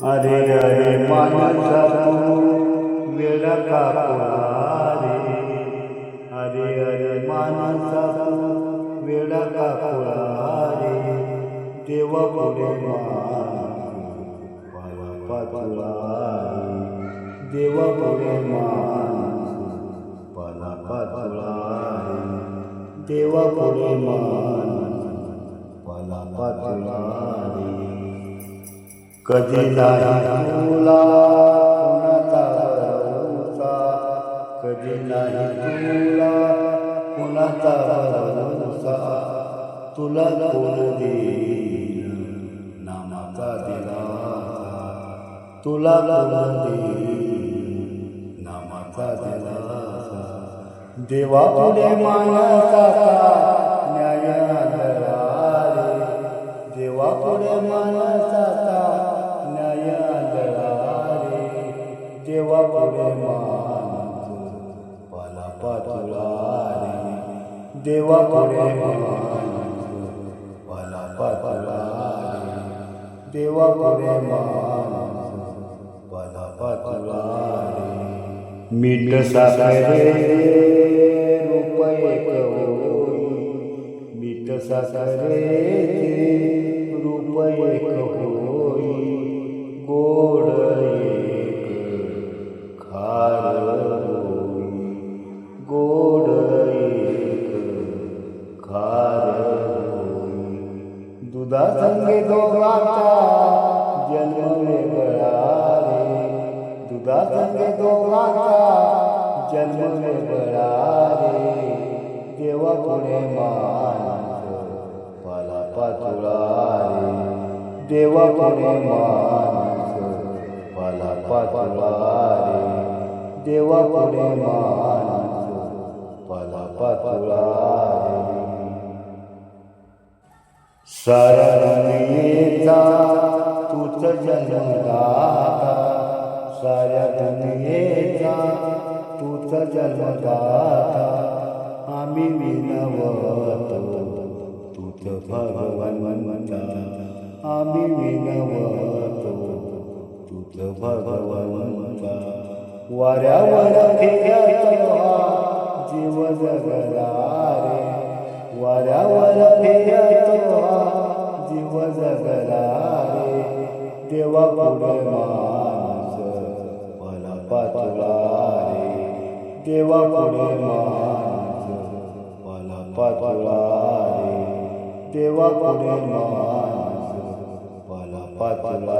अरे अरे मानसा तू वेडा का पुरा रे. अरे अरे मानसा तू वेडा का पुरा रे. देवा पुढे पाया पाचुळा रे. देवा पुढे पाला पाचुळा रे. देवा पुढे पाला पाचुळा रे. कधी नाही तुला कुणाचा भरोसा. कधी नाही तुला कुणाचा भरोसा. तुला कोण देईल नामाचा दिलासा. तुला कोण देईल नामाचा दिलासा. देवा पुढे मानसाचा न्याय आंधळा रे. देवा पुढे मानसाचा न्याय आंधळा रे. देवा पुढे पाला पाचुळा रे. देवा पुढे पाला पाचुळा रे. देवा पुढे पाला पाचुळा रे. मीठ साखरे रूप एक होई. मीठ साखरे रूप एक होई. गोड एक खार होई. गोड एक खार होई. दुधासंगे दोघांचा जन्म वेगळा रे. दुधासंगे दोघांचा जन्म वेगळा रे. देवा पुढे पाला पाचुळा रे. देवा पुढे पाला पाचुळा रे. देवा पुढे पाला पाचुळा रे. साऱ्या दुनियेचा तूच जन्मदाता. साऱ्या दुनियेचा तूच जन्मदाता. आम्ही विनवतो तूच भगवंता. आम्ही विनवतो तूच भगवंता. वाऱ्यावर फिरतो जीव जगला रे. वाऱ्यावर फिरतो जीव जगला रे. देवा पुढे पाला पाचुळा रे. देवा पुढे पाला पाचुळा रे. देवा पुढे पाला पाचुळा